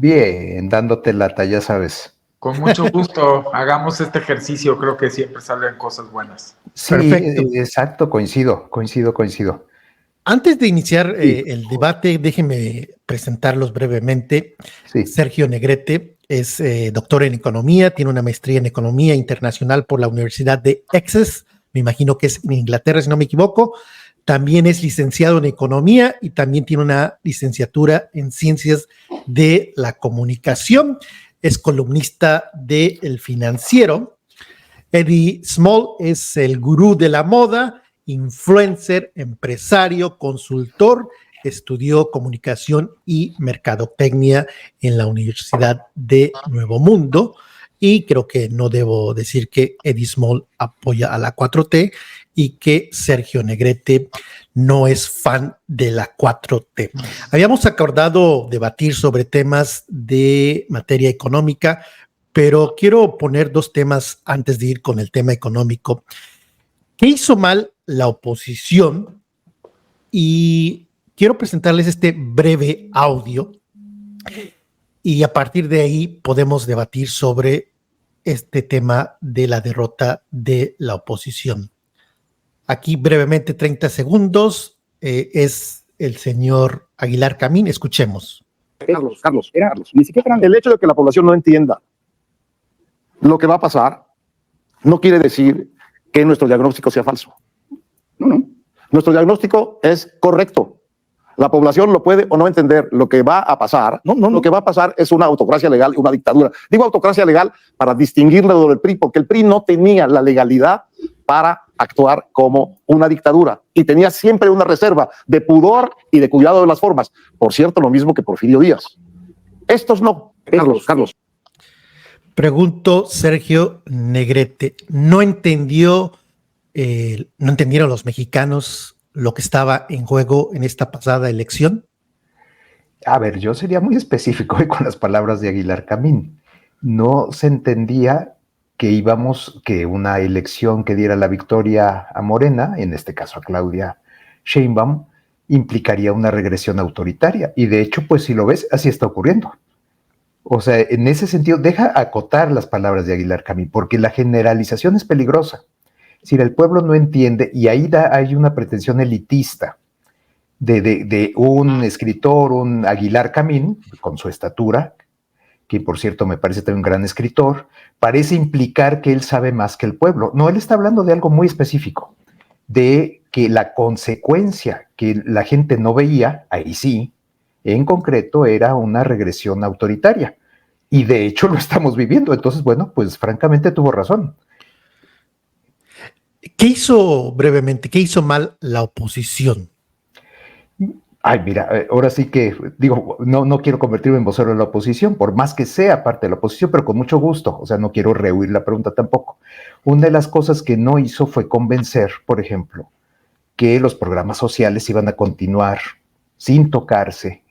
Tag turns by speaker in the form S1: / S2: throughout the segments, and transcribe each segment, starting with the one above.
S1: Bien, dándote lata, ya sabes.
S2: Con mucho gusto, hagamos este ejercicio, creo que siempre salen cosas buenas.
S1: Sí,
S3: Perfecto.
S1: exacto, coincido.
S3: Antes de iniciar
S1: Sí,
S3: el debate, déjenme presentarlos brevemente.
S1: sí.
S3: Sergio Negrete es doctor en economía, tiene una maestría en economía internacional por la Universidad de Essex, me imagino que es en Inglaterra, si no me equivoco. También es licenciado en economía y también tiene una licenciatura en ciencias de la comunicación. Es columnista de El Financiero. Eddie Small es el gurú de la moda, influencer, empresario, consultor, estudió comunicación y mercadotecnia en la Universidad de Nuevo Mundo y creo que no debo decir que Eddie Small apoya a la 4T y que Sergio Negrete no es fan de la 4T. Habíamos acordado debatir sobre temas de materia económica, pero quiero poner dos temas antes de ir con el tema económico. ¿Qué hizo mal la oposición? Y quiero presentarles este breve audio y a partir de ahí podemos debatir sobre este tema de la derrota de la oposición. Aquí brevemente 30 segundos es el señor Aguilar Camín. Escuchemos.
S4: Carlos, ni siquiera el hecho de que la población no entienda lo que va a pasar no quiere decir que nuestro diagnóstico sea falso. No. Nuestro diagnóstico es correcto. La población lo puede o no entender lo que va a pasar. Lo que va a pasar es una autocracia legal y una dictadura. Digo autocracia legal para distinguirlo del PRI, porque el PRI no tenía la legalidad para actuar como una dictadura y tenía siempre una reserva de pudor y de cuidado de las formas. Por cierto, lo mismo que Porfirio Díaz. Estos no. Carlos.
S3: Pregunto, Sergio Negrete, ¿no entendieron los mexicanos lo que estaba en juego en esta pasada elección?
S1: A ver, yo sería muy específico con las palabras de Aguilar Camín. No se entendía que una elección que diera la victoria a Morena, en este caso a Claudia Sheinbaum, implicaría una regresión autoritaria. Y de hecho, pues si lo ves, así está ocurriendo. O sea, en ese sentido, deja acotar las palabras de Aguilar Camín, porque la generalización es peligrosa. Si el pueblo no entiende, y ahí hay una pretensión elitista de un escritor, un Aguilar Camín, con su estatura, que por cierto me parece también un gran escritor, parece implicar que él sabe más que el pueblo. No, él está hablando de algo muy específico, de que la consecuencia que la gente no veía, ahí sí, en concreto era una regresión autoritaria. Y de hecho lo estamos viviendo. Entonces, bueno, pues francamente tuvo razón.
S3: ¿Qué hizo mal la oposición?
S1: Ay, mira, ahora sí que digo, no quiero convertirme en vocero de la oposición, por más que sea parte de la oposición, pero con mucho gusto. O sea, no quiero rehuir la pregunta tampoco. Una de las cosas que no hizo fue convencer, por ejemplo, que los programas sociales iban a continuar sin tocarse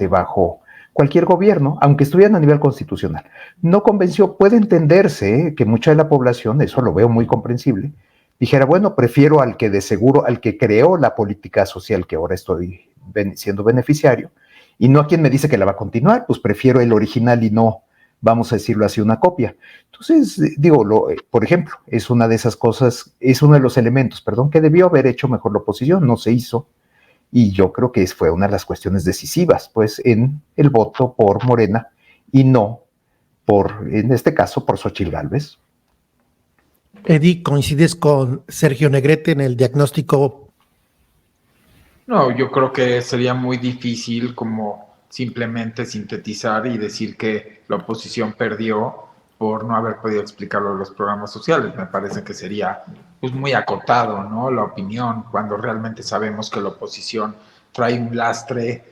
S1: bajo cualquier gobierno, aunque estuvieran a nivel constitucional. No convenció, puede entenderse que mucha de la población, eso lo veo muy comprensible, dijera, bueno, prefiero al que de seguro, al que creó la política social que ahora estoy siendo beneficiario, y no a quien me dice que la va a continuar, pues prefiero el original y no, vamos a decirlo así, una copia. Entonces, digo, por ejemplo, es una de esas cosas, es uno de los elementos, que debió haber hecho mejor la oposición, no se hizo, y yo creo que fue una de las cuestiones decisivas, pues, en el voto por Morena, y no en este caso, por Xochitl Gálvez.
S3: Eddie, ¿coincides con Sergio Negrete en el diagnóstico?
S2: No, yo creo que sería muy difícil como simplemente sintetizar y decir que la oposición perdió por no haber podido explicarlo en los programas sociales. Me parece que sería pues muy acotado, ¿no? La opinión, cuando realmente sabemos que la oposición trae un lastre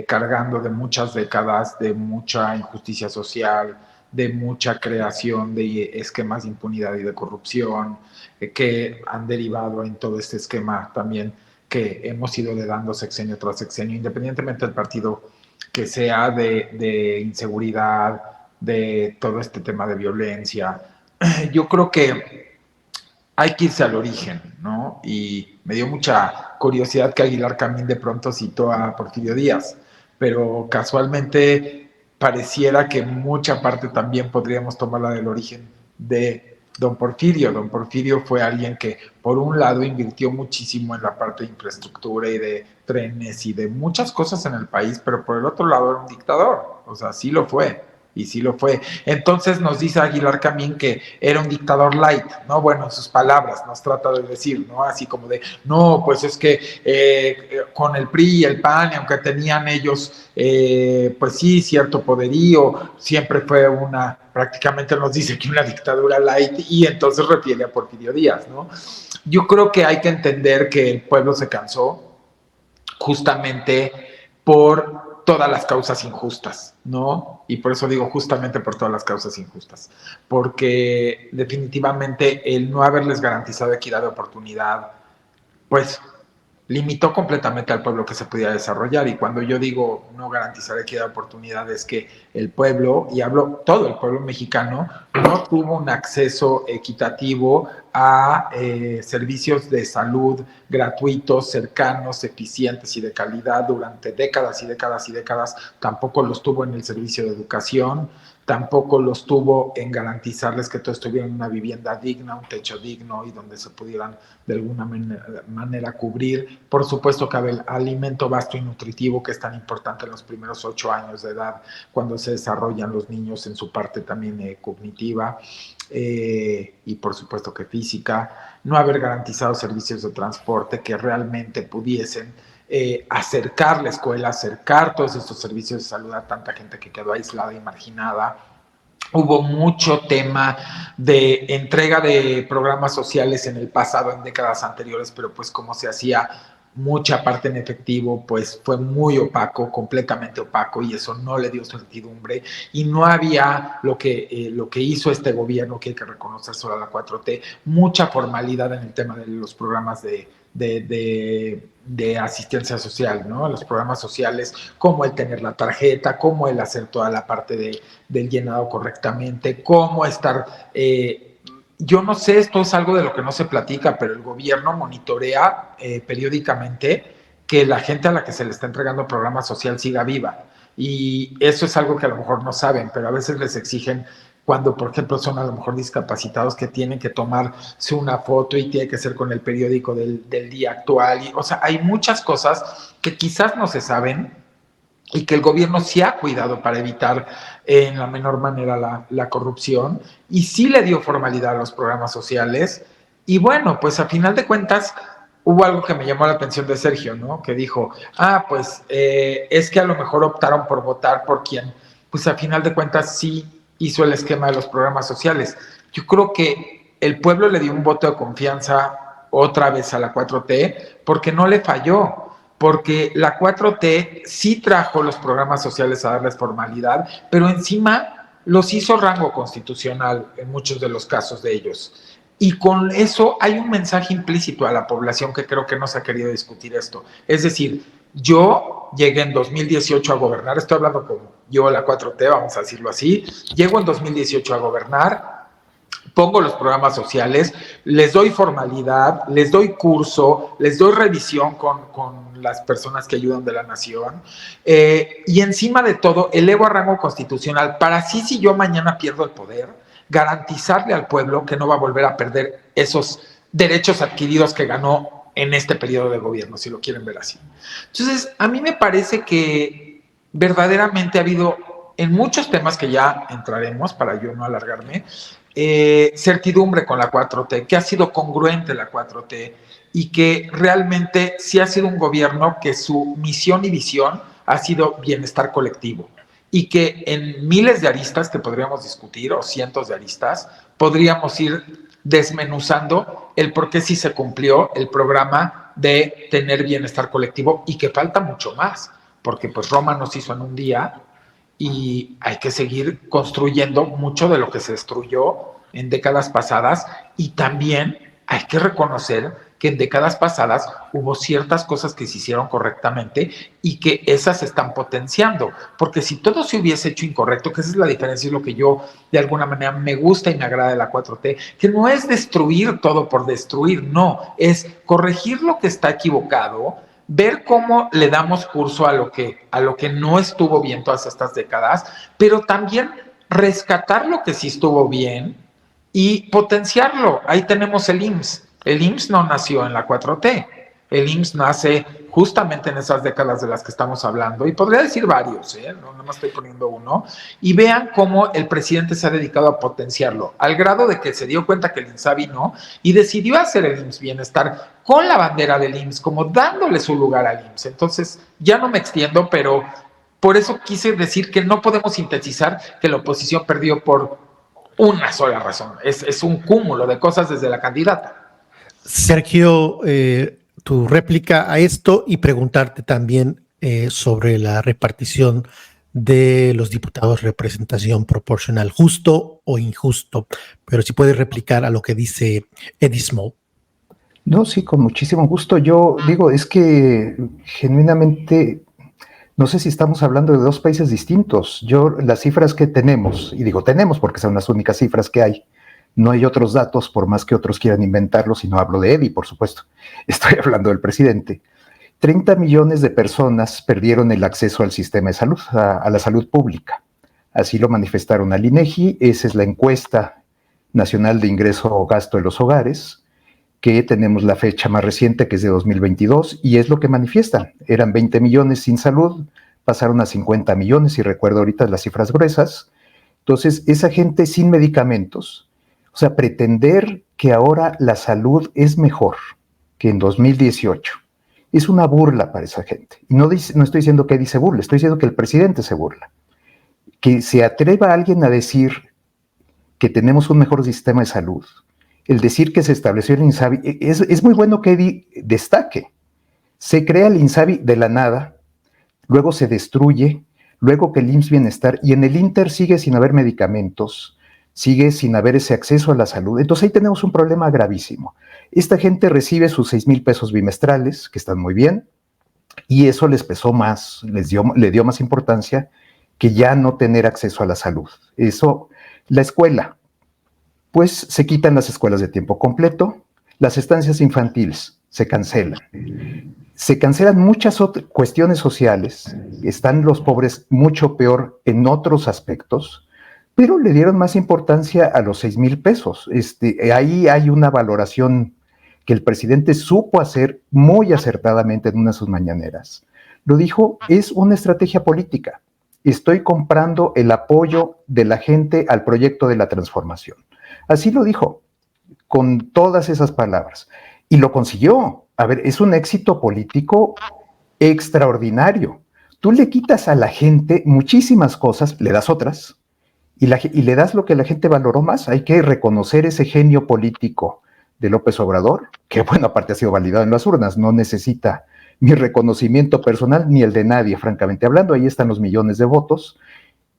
S2: cargando de muchas décadas, de mucha injusticia social, de mucha creación de esquemas de impunidad y de corrupción, que han derivado en todo este esquema también que hemos ido dando sexenio tras sexenio, independientemente del partido que sea, de inseguridad, de todo este tema de violencia. Yo creo que hay que irse al origen, ¿no? Y me dio mucha curiosidad que Aguilar Camín de pronto citó a Porfirio Díaz, pero casualmente pareciera que mucha parte también podríamos tomarla del origen de don Porfirio. Don Porfirio fue alguien que, por un lado, invirtió muchísimo en la parte de infraestructura y de trenes y de muchas cosas en el país, pero por el otro lado era un dictador, o sea, sí lo fue. Y sí lo fue. Entonces nos dice Aguilar Camín que era un dictador light, ¿no? Bueno, en sus palabras nos trata de decir, ¿no? Así como de, no, pues es que con el PRI y el PAN, aunque tenían ellos, pues sí, cierto poderío, siempre fue prácticamente nos dice que una dictadura light, y entonces refiere a Porfirio Díaz, ¿no? Yo creo que hay que entender que el pueblo se cansó justamente por todas las causas injustas, ¿no? Y por eso digo justamente por todas las causas injustas, porque definitivamente el no haberles garantizado equidad de oportunidad, pues limitó completamente al pueblo que se pudiera desarrollar. Y cuando yo digo no garantizar equidad de oportunidad, es que el pueblo, y hablo todo el pueblo mexicano, no tuvo un acceso equitativo a servicios de salud gratuitos, cercanos, eficientes y de calidad durante décadas y décadas y décadas. Tampoco los tuvo en el servicio de educación, tampoco los tuvo en garantizarles que todos tuvieran una vivienda digna, un techo digno y donde se pudieran de alguna manera cubrir. Por supuesto que el alimento vasto y nutritivo, que es tan importante en los primeros 8 años de edad, cuando se desarrollan los niños en su parte también cognitiva, y por supuesto que física. No haber garantizado servicios de transporte que realmente pudiesen acercar la escuela, acercar todos estos servicios de salud a tanta gente que quedó aislada y marginada. Hubo mucho tema de entrega de programas sociales en el pasado, en décadas anteriores, pero pues como se hacía mucha parte en efectivo, pues fue muy opaco, completamente opaco, y eso no le dio certidumbre, y no había lo que hizo este gobierno, que hay que reconocer solo a la 4T, mucha formalidad en el tema de los programas de asistencia social, ¿no? Los programas sociales, como el tener la tarjeta, como el hacer toda la parte del llenado correctamente, cómo estar... yo no sé, esto es algo de lo que no se platica, pero el gobierno monitorea periódicamente que la gente a la que se le está entregando programa social siga viva. Y eso es algo que a lo mejor no saben, pero a veces les exigen, cuando por ejemplo son a lo mejor discapacitados, que tienen que tomarse una foto y tiene que ser con el periódico del día actual. O sea, hay muchas cosas que quizás no se saben y que el gobierno sí ha cuidado para evitar en la menor manera la corrupción, y sí le dio formalidad a los programas sociales. Y bueno, pues a final de cuentas hubo algo que me llamó la atención de Sergio, ¿no? Que dijo, pues es que a lo mejor optaron por votar por quien, pues a final de cuentas sí hizo el esquema de los programas sociales. Yo creo que el pueblo le dio un voto de confianza otra vez a la 4T porque no le falló, porque la 4T sí trajo los programas sociales a darles formalidad, pero encima los hizo rango constitucional en muchos de los casos de ellos. Y con eso hay un mensaje implícito a la población que creo que no se ha querido discutir esto. Es decir, yo llegué en 2018 a gobernar, estoy hablando como yo, la 4T, vamos a decirlo así, llego en 2018 a gobernar, pongo los programas sociales, les doy formalidad, les doy curso, les doy revisión con las personas que ayudan de la nación, y encima de todo elevo a rango constitucional para así, si yo mañana pierdo el poder, garantizarle al pueblo que no va a volver a perder esos derechos adquiridos que ganó en este periodo de gobierno, si lo quieren ver así. Entonces, a mí me parece que verdaderamente ha habido, en muchos temas que ya entraremos, para yo no alargarme, certidumbre con la 4T, que ha sido congruente la 4T y que realmente sí ha sido un gobierno que su misión y visión ha sido bienestar colectivo, y que en miles de aristas que podríamos discutir, o cientos de aristas, podríamos ir desmenuzando el por qué sí se cumplió el programa de tener bienestar colectivo, y que falta mucho más, porque pues Roma no se hizo en un día y hay que seguir construyendo mucho de lo que se destruyó en décadas pasadas, y también hay que reconocer que en décadas pasadas hubo ciertas cosas que se hicieron correctamente y que esas se están potenciando, porque si todo se hubiese hecho incorrecto, que esa es la diferencia, es lo que yo de alguna manera me gusta y me agrada de la 4T, que no es destruir todo por destruir, no, es corregir lo que está equivocado, ver cómo le damos curso a lo que no estuvo bien todas estas décadas, pero también rescatar lo que sí estuvo bien y potenciarlo. Ahí tenemos el IMSS. El IMSS no nació en la 4T. El IMSS nace justamente en esas décadas de las que estamos hablando, y podría decir varios, no me estoy poniendo uno, y vean cómo el presidente se ha dedicado a potenciarlo, al grado de que se dio cuenta que el INSABI no, y decidió hacer el IMSS Bienestar con la bandera del IMSS, como dándole su lugar al IMSS. Entonces, ya no me extiendo, pero por eso quise decir que no podemos sintetizar que la oposición perdió por una sola razón. Es un cúmulo de cosas desde la candidata.
S3: Sergio, tu réplica a esto y preguntarte también sobre la repartición de los diputados, representación proporcional, justo o injusto, pero si puedes replicar a lo que dice Eddie Small.
S1: No, sí, con muchísimo gusto. Yo digo, es que genuinamente, no sé si estamos hablando de dos países distintos. Las cifras que tenemos, y digo tenemos porque son las únicas cifras que hay, no hay otros datos, por más que otros quieran inventarlos, y no hablo de Eddie, por supuesto. Estoy hablando del presidente. 30 millones de personas perdieron el acceso al sistema de salud, a la salud pública. Así lo manifestaron al INEGI. Esa es la encuesta nacional de ingreso o gasto de los hogares, que tenemos la fecha más reciente, que es de 2022, y es lo que manifiestan. Eran 20 millones sin salud, pasaron a 50 millones, y recuerdo ahorita las cifras gruesas. Entonces, esa gente sin medicamentos, o sea, pretender que ahora la salud es mejor que en 2018, es una burla para esa gente. Y no estoy diciendo que Eddie se burle, estoy diciendo que el presidente se burla. Que se atreva alguien a decir que tenemos un mejor sistema de salud, el decir que se estableció el INSABI, es muy bueno que Eddie destaque. Se crea el INSABI de la nada, luego se destruye, luego que el IMSS Bienestar, y en el Inter sigue sin haber medicamentos, sigue sin haber ese acceso a la salud. Entonces ahí tenemos un problema gravísimo. Esta gente recibe sus 6,000 pesos bimestrales, que están muy bien, y eso les pesó más, le dio más importancia que ya no tener acceso a la salud. Eso, la escuela, pues se quitan las escuelas de tiempo completo, las estancias infantiles se cancelan. Se cancelan muchas cuestiones sociales, están los pobres mucho peor en otros aspectos, pero le dieron más importancia a los 6,000 pesos. Ahí hay una valoración que el presidente supo hacer muy acertadamente en una de sus mañaneras. Lo dijo, es una estrategia política. Estoy comprando el apoyo de la gente al proyecto de la transformación. Así lo dijo, con todas esas palabras. Y lo consiguió. A ver, es un éxito político extraordinario. Tú le quitas a la gente muchísimas cosas, le das otras, y le das lo que la gente valoró más. Hay que reconocer ese genio político de López Obrador, que bueno, aparte ha sido validado en las urnas, no necesita mi reconocimiento personal ni el de nadie, francamente hablando. Ahí están los millones de votos.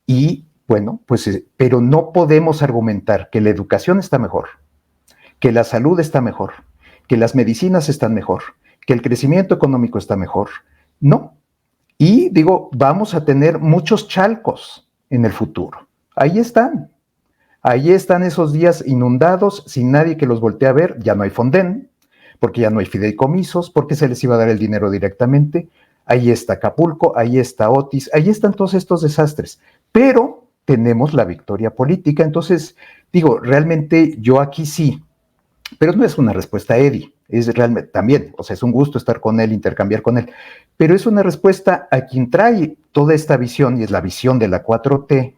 S1: Y bueno, pues, pero no podemos argumentar que la educación está mejor, que la salud está mejor, que las medicinas están mejor, que el crecimiento económico está mejor. No. Y digo, vamos a tener muchos chalcos en el futuro. Ahí están esos días inundados, sin nadie que los voltee a ver. Ya no hay Fonden, porque ya no hay fideicomisos, porque se les iba a dar el dinero directamente. Ahí está Acapulco, ahí está Otis, ahí están todos estos desastres. Pero tenemos la victoria política. Entonces, digo, realmente yo aquí sí, pero no es una respuesta a Eddie, es realmente también, o sea, es un gusto estar con él, intercambiar con él, pero es una respuesta a quien trae toda esta visión, y es la visión de la 4T,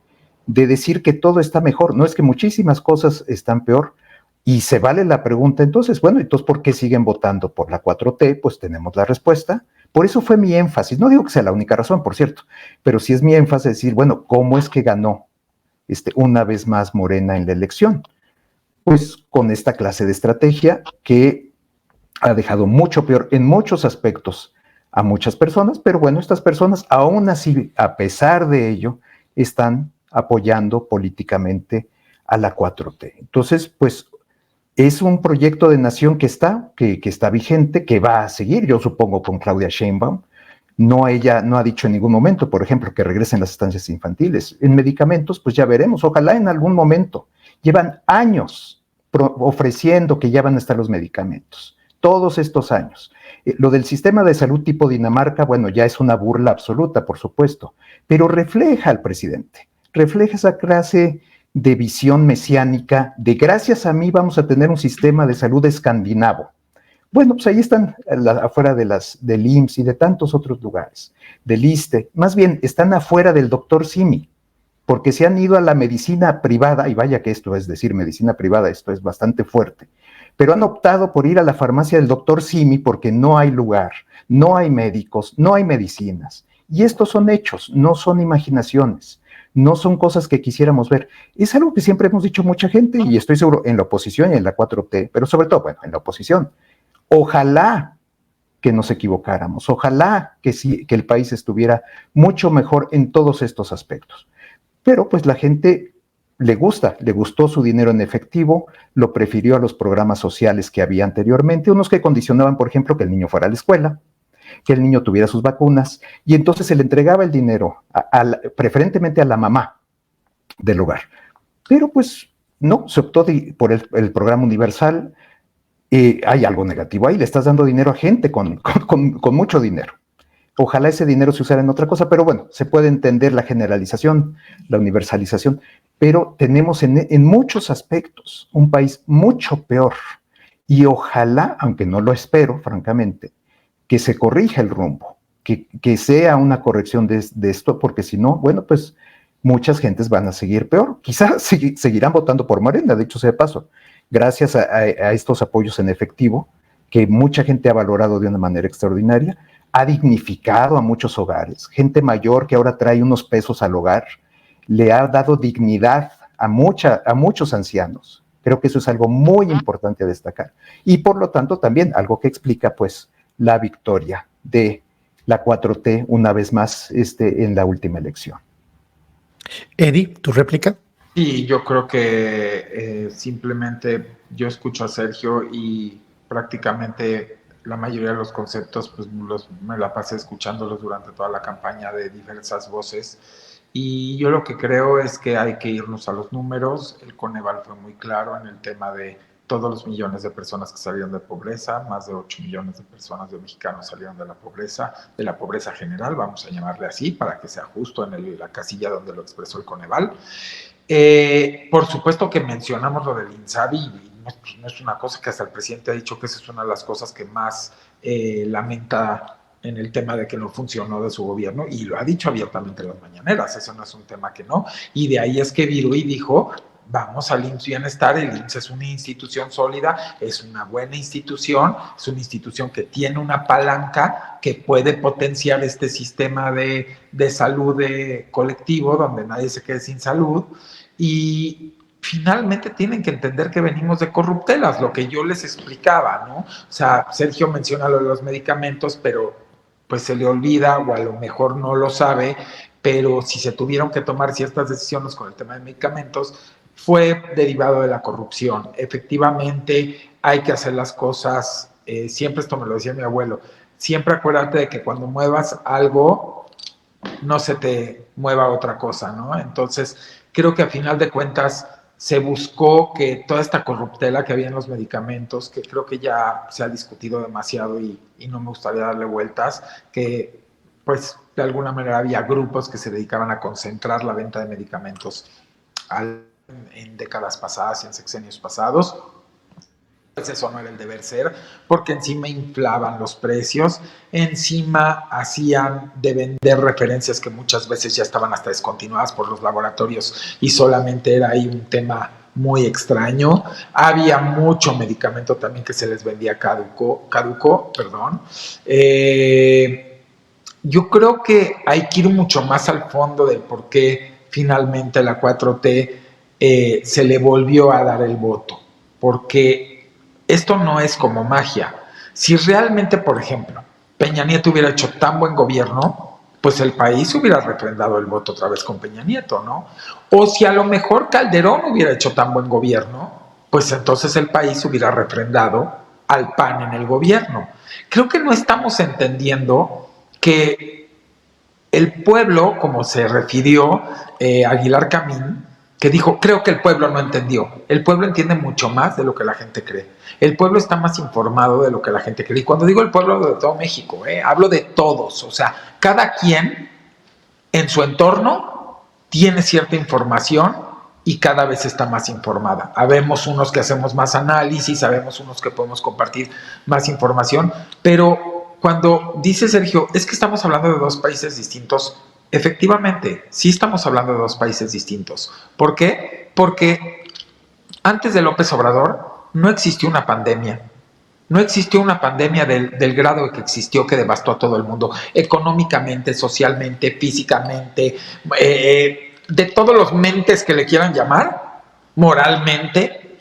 S1: de decir que todo está mejor. No, es que muchísimas cosas están peor, y se vale la pregunta, entonces, bueno, entonces, ¿por qué siguen votando por la 4T? Pues tenemos la respuesta. Por eso fue mi énfasis, no digo que sea la única razón, por cierto, pero sí es mi énfasis decir, bueno, ¿cómo es que ganó una vez más Morena en la elección? Pues con esta clase de estrategia que ha dejado mucho peor en muchos aspectos a muchas personas, pero bueno, estas personas aún así, a pesar de ello, están apoyando políticamente a la 4T. Entonces, pues es un proyecto de nación que está vigente, que va a seguir, yo supongo, con Claudia Sheinbaum. No, ella no ha dicho en ningún momento, por ejemplo, que regresen las estancias infantiles. En medicamentos, pues ya veremos, ojalá en algún momento. Llevan años ofreciendo que ya van a estar los medicamentos. todos estos años. Lo del sistema de salud tipo Dinamarca, bueno, ya es una burla absoluta, por supuesto, pero refleja al presidente, refleja esa clase de visión mesiánica de gracias a mí vamos a tener un sistema de salud escandinavo. Bueno, pues ahí están afuera del IMSS y de tantos otros lugares, del ISSSTE, más bien están afuera del doctor Simi, porque se han ido a la medicina privada, y vaya que esto es decir medicina privada, esto es bastante fuerte, pero han optado por ir a la farmacia del doctor Simi porque no hay lugar, no hay médicos, no hay medicinas. Y estos son hechos, no son imaginaciones, no son cosas que quisiéramos ver. Es algo que siempre hemos dicho mucha gente, y estoy seguro en la oposición y en la 4T, pero sobre todo, bueno, en la oposición. Ojalá que nos equivocáramos, ojalá que el país estuviera mucho mejor en todos estos aspectos. Pero pues la gente le gustó su dinero en efectivo, lo prefirió a los programas sociales que había anteriormente, unos que condicionaban, por ejemplo, que el niño fuera a la escuela, que el niño tuviera sus vacunas, y entonces se le entregaba el dinero preferentemente a la mamá del hogar. Pero pues no, se optó por el programa universal. Hay algo negativo ahí, le estás dando dinero a gente con mucho dinero. Ojalá ese dinero se usara en otra cosa, pero bueno, se puede entender la generalización, la universalización, pero tenemos en muchos aspectos un país mucho peor. Y ojalá, aunque no lo espero, francamente, que se corrija el rumbo, que sea una corrección de esto, porque si no, bueno, pues muchas gentes van a seguir peor. Quizás seguirán votando por Morena, de hecho sea de paso, gracias a estos apoyos en efectivo, que mucha gente ha valorado de una manera extraordinaria, ha dignificado a muchos hogares, gente mayor que ahora trae unos pesos al hogar, le ha dado dignidad a muchos ancianos. Creo que eso es algo muy importante a destacar. Y por lo tanto también algo que explica pues la victoria de la 4T una vez más en la última elección.
S3: Eddie, ¿tu réplica?
S2: Sí, yo creo que simplemente yo escucho a Sergio y prácticamente la mayoría de los conceptos pues me la pasé escuchándolos durante toda la campaña de diversas voces. Y yo lo que creo es que hay que irnos a los números. El Coneval fue muy claro en el tema de todos los millones de personas que salieron de pobreza, más de 8 millones de personas de mexicanos salieron de la pobreza general, vamos a llamarle así, para que sea justo en la casilla donde lo expresó el Coneval. Por supuesto que mencionamos lo del INSABI, y no es una cosa que hasta el presidente ha dicho que esa es una de las cosas que más lamenta en el tema de que no funcionó de su gobierno, y lo ha dicho abiertamente en las mañaneras, eso no es un tema que no, y de ahí es que Viruy dijo, vamos al IMSS Bienestar, el IMSS es una institución sólida, es una buena institución, es una institución que tiene una palanca que puede potenciar este sistema de salud colectivo, donde nadie se quede sin salud, y finalmente tienen que entender que venimos de corruptelas, lo que yo les explicaba, ¿no? O sea, Sergio menciona lo de los medicamentos, pero pues se le olvida o a lo mejor no lo sabe, pero si se tuvieron que tomar ciertas decisiones con el tema de medicamentos, fue derivado de la corrupción. Efectivamente, hay que hacer las cosas, siempre esto me lo decía mi abuelo, siempre acuérdate de que cuando muevas algo, no se te mueva otra cosa, ¿no? Entonces, creo que a final de cuentas se buscó que toda esta corruptela que había en los medicamentos, que creo que ya se ha discutido demasiado y no me gustaría darle vueltas, que pues de alguna manera había grupos que se dedicaban a concentrar la venta de medicamentos en décadas pasadas y en sexenios pasados. Pues eso no era el deber ser, porque encima inflaban los precios, encima hacían de vender referencias que muchas veces ya estaban hasta descontinuadas por los laboratorios y solamente era ahí un tema muy extraño. Había mucho medicamento también que se les vendía caduco. Yo creo que hay que ir mucho más al fondo del por qué finalmente la 4T se le volvió a dar el voto, porque esto no es como magia. Si realmente, por ejemplo, Peña Nieto hubiera hecho tan buen gobierno, pues el país hubiera refrendado el voto otra vez con Peña Nieto, ¿no? O si a lo mejor Calderón hubiera hecho tan buen gobierno, pues entonces el país hubiera refrendado al PAN en el gobierno. Creo que no estamos entendiendo que el pueblo, como se refirió Aguilar Camín, que dijo, creo que el pueblo no entendió. El pueblo entiende mucho más de lo que la gente cree. El pueblo está más informado de lo que la gente cree. Y cuando digo el pueblo, de todo México, hablo de todos. O sea, cada quien en su entorno tiene cierta información y cada vez está más informada. Habemos unos que hacemos más análisis, habemos unos que podemos compartir más información, pero cuando dice Sergio, es que estamos hablando de dos países distintos, efectivamente, sí estamos hablando de dos países distintos. ¿Por qué? Porque antes de López Obrador no existió una pandemia. No existió una pandemia del grado que existió, que devastó a todo el mundo, económicamente, socialmente, físicamente, de todos los mentes que le quieran llamar, moralmente,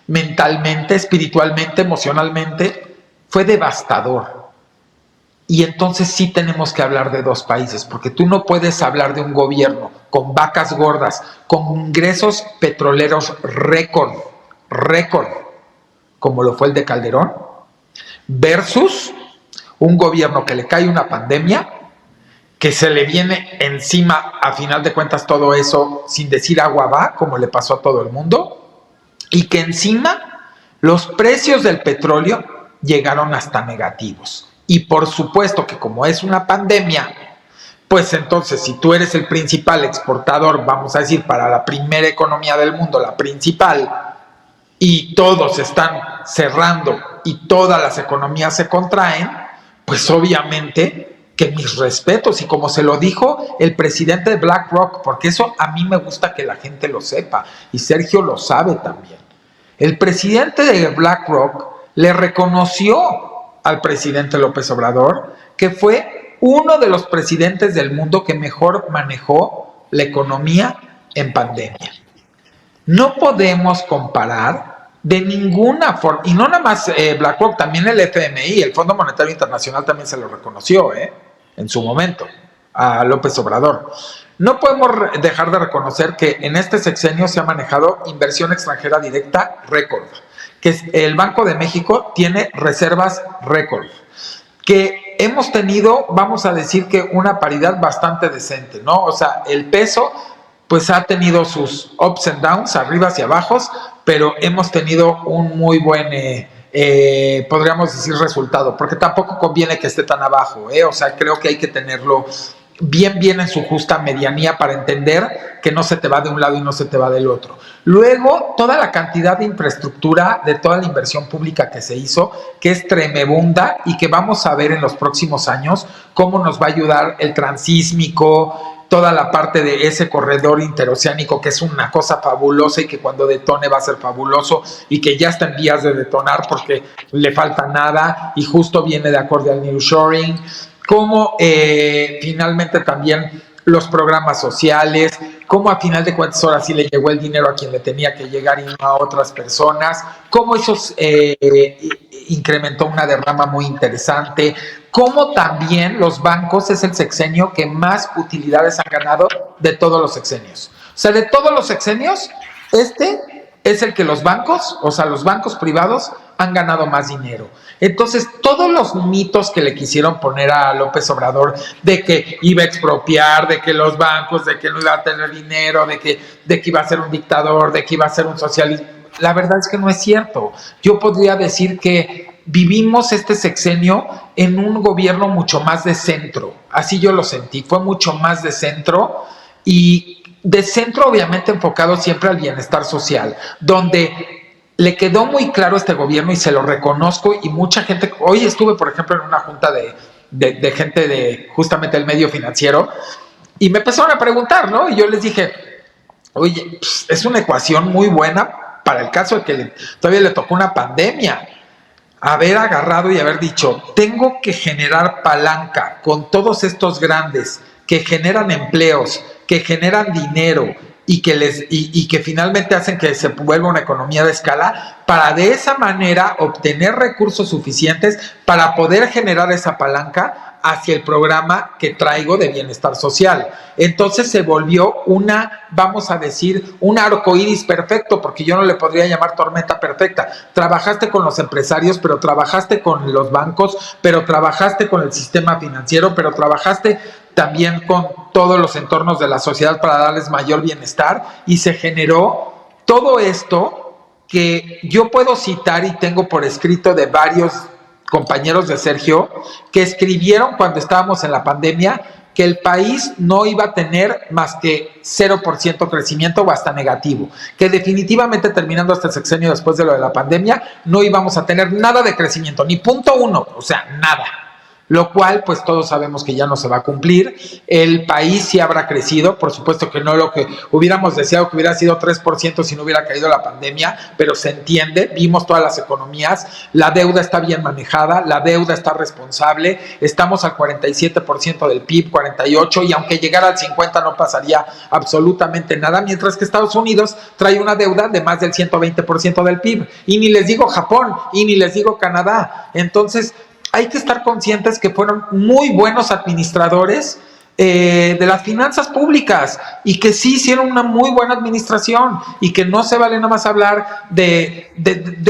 S2: mentalmente, espiritualmente, emocionalmente, fue devastador. Y entonces sí tenemos que hablar de dos países, porque tú no puedes hablar de un gobierno con vacas gordas, con ingresos petroleros récord, como lo fue el de Calderón, versus un gobierno que le cae una pandemia, que se le viene encima, a final de cuentas, todo eso sin decir agua va, como le pasó a todo el mundo, y que encima los precios del petróleo llegaron hasta negativos. Y por supuesto que como es una pandemia, pues entonces si tú eres el principal exportador, vamos a decir, para la primera economía del mundo, la principal, y todos están cerrando y todas las economías se contraen, pues obviamente que mis respetos, y como se lo dijo el presidente de BlackRock, porque eso a mí me gusta que la gente lo sepa, y Sergio lo sabe también. El presidente de BlackRock le reconoció al presidente López Obrador que fue uno de los presidentes del mundo que mejor manejó la economía en pandemia. No podemos comparar de ninguna forma, y no nada más BlackRock, también el FMI, el Fondo Monetario Internacional también se lo reconoció en su momento a López Obrador. No podemos dejar de reconocer que en este sexenio se ha manejado inversión extranjera directa récord, que el Banco de México tiene reservas récord, que hemos tenido, vamos a decir que una paridad bastante decente, ¿no? O sea, el peso pues ha tenido sus ups and downs, arribas y abajos, pero hemos tenido un muy buen, podríamos decir, resultado, porque tampoco conviene que esté tan abajo, o sea, creo que hay que tenerlo bien en su justa medianía para entender que no se te va de un lado y no se te va del otro. Luego, toda la cantidad de infraestructura, de toda la inversión pública que se hizo, que es tremebunda y que vamos a ver en los próximos años cómo nos va a ayudar el transísmico, toda la parte de ese corredor interoceánico, que es una cosa fabulosa y que cuando detone va a ser fabuloso y que ya está en vías de detonar porque le falta nada y justo viene de acorde al nearshoring, como finalmente también los programas sociales, cómo a final de cuentas ahora sí le llegó el dinero a quien le tenía que llegar y no a otras personas, cómo eso incrementó una derrama muy interesante, cómo también los bancos es el sexenio que más utilidades han ganado de todos los sexenios. O sea, de todos los sexenios, este es el que los bancos, o sea, los bancos privados han ganado más dinero. Entonces, todos los mitos que le quisieron poner a López Obrador de que iba a expropiar, de que los bancos, de que no iba a tener dinero, de que iba a ser un dictador, de que iba a ser un socialista, la verdad es que no es cierto. Yo podría decir que vivimos este sexenio en un gobierno mucho más de centro. Así yo lo sentí, fue mucho más de centro y de centro obviamente enfocado siempre al bienestar social, donde le quedó muy claro a este gobierno y se lo reconozco y mucha gente, hoy estuve por ejemplo en una junta de gente de justamente el medio financiero y me empezaron a preguntar, ¿no? Y yo les dije, oye, pues, es una ecuación muy buena para el caso de que todavía le tocó una pandemia. Haber agarrado y haber dicho, tengo que generar palanca con todos estos grandes que generan empleos, que generan dinero y que finalmente hacen que se vuelva una economía de escala, para de esa manera obtener recursos suficientes para poder generar esa palanca hacia el programa que traigo de bienestar social. Entonces se volvió vamos a decir, un arcoíris perfecto, porque yo no le podría llamar tormenta perfecta. Trabajaste con los empresarios, pero trabajaste con los bancos, pero trabajaste con el sistema financiero, pero trabajaste también con todos los entornos de la sociedad para darles mayor bienestar, y se generó todo esto que yo puedo citar y tengo por escrito de varios compañeros de Sergio que escribieron cuando estábamos en la pandemia que el país no iba a tener más que 0% crecimiento o hasta negativo, que definitivamente terminando este sexenio después de lo de la pandemia no íbamos a tener nada de crecimiento, ni 0.1, o sea, nada. Lo cual, pues todos sabemos que ya no se va a cumplir. El país sí habrá crecido, por supuesto que no lo que hubiéramos deseado que hubiera sido 3% si no hubiera caído la pandemia, pero se entiende, vimos todas las economías, la deuda está bien manejada, la deuda está responsable, estamos al 47% del PIB, 48%, y aunque llegara al 50% no pasaría absolutamente nada, mientras que Estados Unidos trae una deuda de más del 120% del PIB, y ni les digo Japón, y ni les digo Canadá. Entonces, hay que estar conscientes que fueron muy buenos administradores de las finanzas públicas y que sí hicieron una muy buena administración y que no se vale nada más hablar de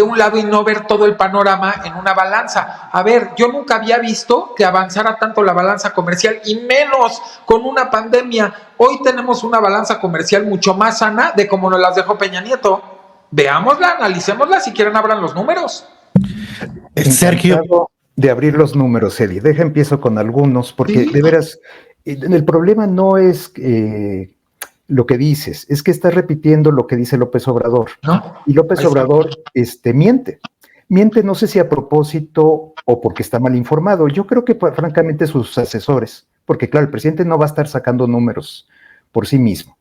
S2: un lado y no ver todo el panorama en una balanza. A ver, yo nunca había visto que avanzara tanto la balanza comercial y menos con una pandemia. Hoy tenemos una balanza comercial mucho más sana de como nos las dejó Peña Nieto. Veámosla, analicémosla, si quieren abran los números.
S3: Sergio.
S1: De abrir los números, Eli. Empiezo con algunos, porque de veras, el problema no es lo que dices, es que estás repitiendo lo que dice López Obrador.
S2: ¿No?
S1: Y López Obrador miente. Miente, no sé si a propósito o porque está mal informado. Yo creo que, francamente, sus asesores, porque claro, el presidente no va a estar sacando números por sí mismo.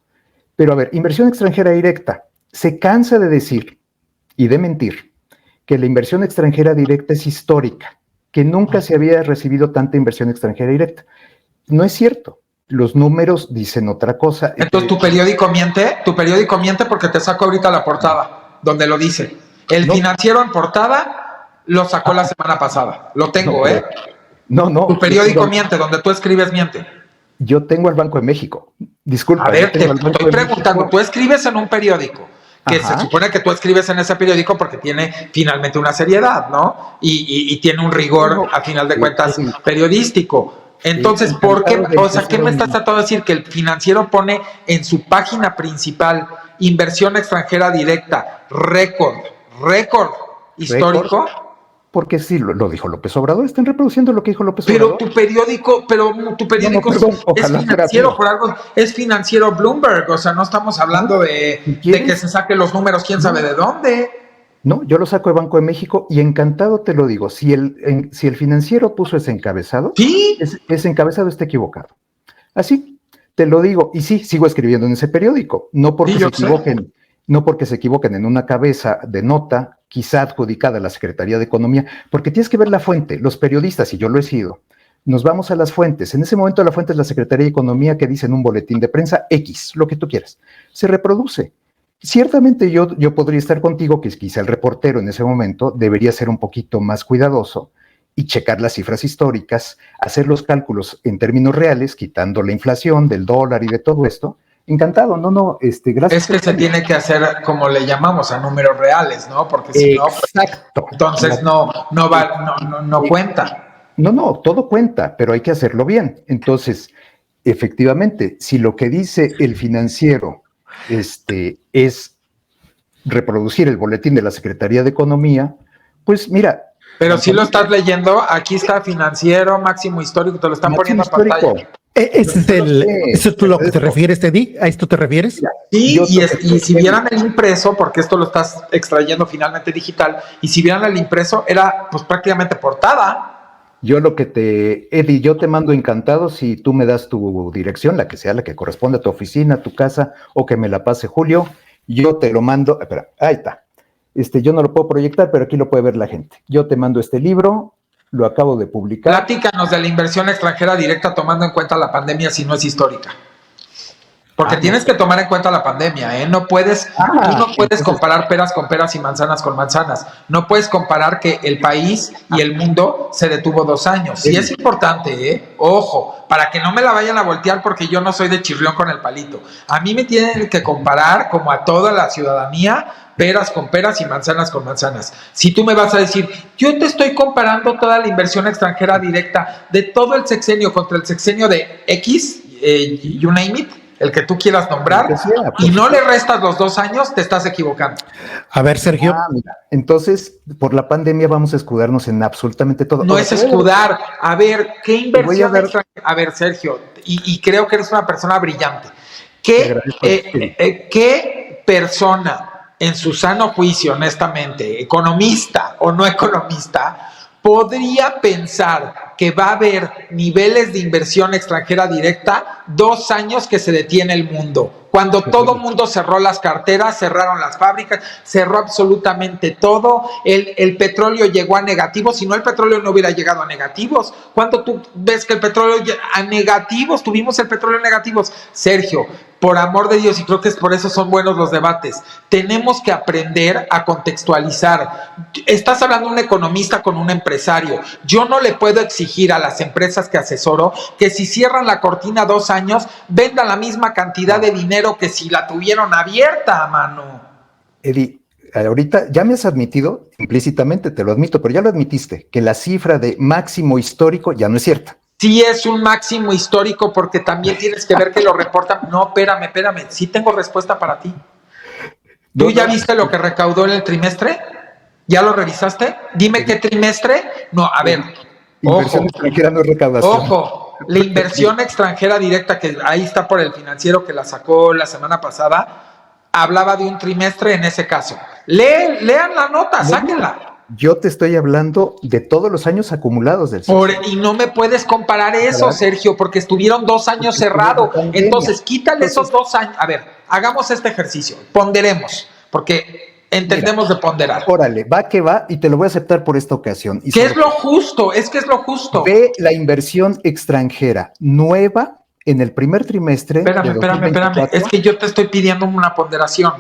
S1: Pero a ver, inversión extranjera directa. Se cansa de decir y de mentir que la inversión extranjera directa es histórica, que nunca se había recibido tanta inversión extranjera directa. No es cierto. Los números dicen otra cosa.
S2: Entonces, ¿tu periódico miente porque te saco ahorita la portada, donde lo dice. El Financiero en portada lo sacó la semana pasada. Lo tengo,
S1: No.
S2: Tu periódico miente, donde tú escribes miente.
S1: Yo tengo al Banco de México. Disculpa.
S2: A ver, te estoy preguntando, tú escribes en un periódico que se supone que tú escribes en ese periódico porque tiene finalmente una seriedad, ¿no? Y tiene un rigor, a final de cuentas, periodístico. Entonces, ¿por qué? O sea, ¿qué me estás tratando de decir? Que el Financiero pone en su página principal inversión extranjera directa, récord histórico.
S1: Porque sí, lo dijo López Obrador, están reproduciendo lo que dijo López Obrador.
S2: Tu periódico es Financiero, por algo, es Financiero Bloomberg, o sea, no estamos hablando de que se saque los números, quién sabe de dónde.
S1: No, yo lo saco de Banco de México y encantado te lo digo, si el Financiero puso ese encabezado,
S2: ¿sí?
S1: Ese encabezado está equivocado. Así, te lo digo, y sí, sigo escribiendo en ese periódico, no porque se equivoquen en una cabeza de nota, quizá adjudicada a la Secretaría de Economía, porque tienes que ver la fuente. Los periodistas, y yo lo he sido, nos vamos a las fuentes. En ese momento la fuente es la Secretaría de Economía que dice en un boletín de prensa X, lo que tú quieras. Se reproduce. Ciertamente yo podría estar contigo que quizá el reportero en ese momento debería ser un poquito más cuidadoso y checar las cifras históricas, hacer los cálculos en términos reales, quitando la inflación del dólar y de todo esto. Encantado, gracias.
S2: Es que se tiene que hacer, como le llamamos, a números reales, ¿no? Porque si no, entonces no cuenta.
S1: No, todo cuenta, pero hay que hacerlo bien. Entonces, efectivamente, si lo que dice el Financiero es reproducir el boletín de la Secretaría de Economía, pues mira.
S2: Pero si lo estás leyendo, aquí está Financiero, máximo histórico, te lo están poniendo en pantalla.
S3: ¿Eso es lo que te refieres, Teddy? ¿A esto te refieres?
S2: Sí, y si vieran el impreso, porque esto lo estás extrayendo finalmente digital, y si vieran el impreso, era pues prácticamente portada.
S1: Eddie, yo te mando encantado si tú me das tu dirección, la que sea, la que corresponde a tu oficina, a tu casa, o que me la pase Julio, yo te lo mando. Espera, ahí está. Yo no lo puedo proyectar, pero aquí lo puede ver la gente. Yo te mando este libro, lo acabo de publicar.
S2: Platícanos de la inversión extranjera directa tomando en cuenta la pandemia si no es histórica. Porque tienes que tomar en cuenta la pandemia, ¿eh? Tú no puedes
S1: entonces,
S2: comparar peras con peras y manzanas con manzanas. No puedes comparar que el país y el mundo se detuvo 2 años. Sí es importante, ¿eh? Ojo, para que no me la vayan a voltear porque yo no soy de chirrión con el palito. A mí me tienen que comparar, como a toda la ciudadanía, peras con peras y manzanas con manzanas. Si tú me vas a decir, yo te estoy comparando toda la inversión extranjera directa de todo el sexenio contra el sexenio de X, you name it, el que tú quieras nombrar, y no le restas los 2 años, te estás equivocando.
S3: A ver, Sergio.
S1: Mira, entonces, por la pandemia vamos a escudarnos en absolutamente todo.
S2: No es escudar. A ver, ¿qué inversión
S1: dar...
S2: extranjera? A ver, Sergio, y creo que eres una persona brillante. ¿Qué persona en su sano juicio, honestamente, economista o no economista, podría pensar que va a haber niveles de inversión extranjera directa 2 años que se detiene el mundo? Cuando todo el mundo cerró las carteras, cerraron las fábricas, cerró absolutamente todo, el petróleo llegó a negativos, si no el petróleo no hubiera llegado a negativos. ¿Cuándo tú ves que el petróleo a negativos? Tuvimos el petróleo en negativos. Sergio, por amor de Dios, y creo que es por eso son buenos los debates, tenemos que aprender a contextualizar. Estás hablando de un economista con un empresario. Yo no le puedo exigir a las empresas que asesoro que si cierran la cortina 2 años, vendan la misma cantidad de dinero que si la tuvieron abierta, mano.
S1: Eddie, ahorita ya me has admitido, implícitamente te lo admito, pero ya lo admitiste, que la cifra de máximo histórico ya no es cierta.
S2: Sí es un máximo histórico porque también tienes que ver que lo reportan. No, espérame, sí tengo respuesta para ti. ¿Tú ya viste lo que recaudó en el trimestre? ¿Ya lo revisaste? Dime qué trimestre. No, a ver.
S1: Inversión extranjera no es recaudación.
S2: Ojo, la inversión extranjera directa, que ahí está por el Financiero que la sacó la semana pasada, hablaba de un trimestre en ese caso. Lean la nota, sáquenla.
S1: Yo te estoy hablando de todos los años acumulados del sector.
S2: Y no me puedes comparar eso, Sergio, porque estuvieron 2 años cerrados. Entonces, quítale esos 2 años. A ver, hagamos este ejercicio, ponderemos, porque entendemos de ponderar.
S1: Órale, va que va, y te lo voy a aceptar por esta ocasión.
S2: ¿Qué es lo justo? Es que es lo justo.
S1: Ve la inversión extranjera nueva en el primer trimestre.
S2: Espérame. Es que yo te estoy pidiendo una ponderación.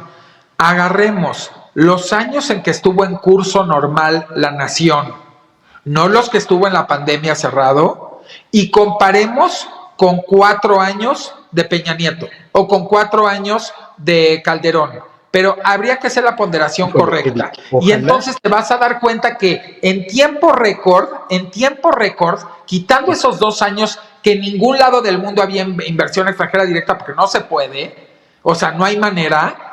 S2: Agarremos los años en que estuvo en curso normal la nación, no los que estuvo en la pandemia cerrado, y comparemos con 4 años de Peña Nieto o con 4 años de Calderón. Pero habría que hacer la ponderación correcta. Y entonces te vas a dar cuenta que en tiempo récord, quitando esos 2 años que en ningún lado del mundo había inversión extranjera directa porque no se puede, o sea, no hay manera.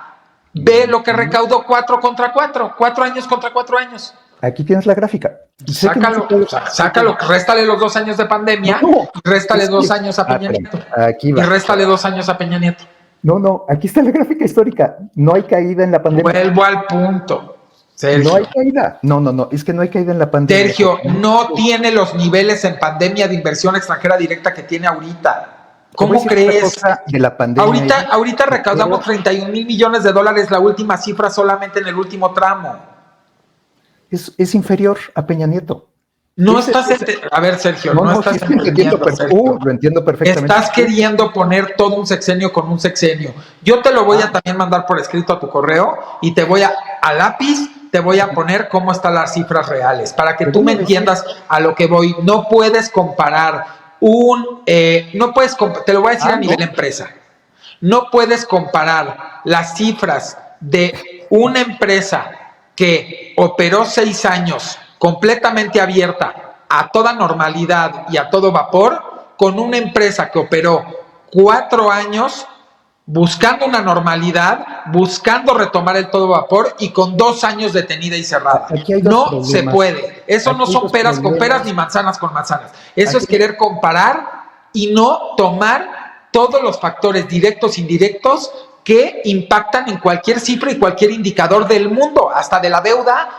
S2: Ve lo que recaudó 4 contra 4, 4 años contra 4 años.
S1: Aquí tienes la gráfica.
S2: Sácalo, réstale los 2 años de pandemia, réstale 2 años a Peña Nieto.
S1: Aquí va.
S2: Y réstale 2 años a Peña Nieto.
S1: No, aquí está la gráfica histórica. No hay caída en la pandemia.
S2: Vuelvo al punto, Sergio.
S1: No hay caída. No, es que no hay caída en la pandemia.
S2: Sergio, no tiene los niveles en pandemia de inversión extranjera directa que tiene ahorita. ¿Cómo crees?
S1: De la pandemia
S2: ahorita recaudamos 31 mil millones de dólares, la última cifra solamente en el último tramo.
S1: Es inferior a Peña Nieto.
S2: No estás... A ver, Sergio, no estás entendiendo.
S1: Lo entiendo perfectamente.
S2: Estás queriendo poner todo un sexenio con un sexenio. Yo te lo voy a también mandar por escrito a tu correo y te voy a lápiz, te voy a poner cómo están las cifras reales, para que tú me entiendas a lo que voy. No puedes comparar te lo voy a decir a nivel empresa. No puedes comparar las cifras de una empresa que operó 6 años completamente abierta a toda normalidad y a todo vapor con una empresa que operó 4 años buscando una normalidad, buscando retomar el todo vapor y con 2 años detenida y cerrada. No se puede. Eso no son peras con peras ni manzanas con manzanas. Eso es querer comparar y no tomar todos los factores directos e indirectos que impactan en cualquier cifra y cualquier indicador del mundo, hasta de la deuda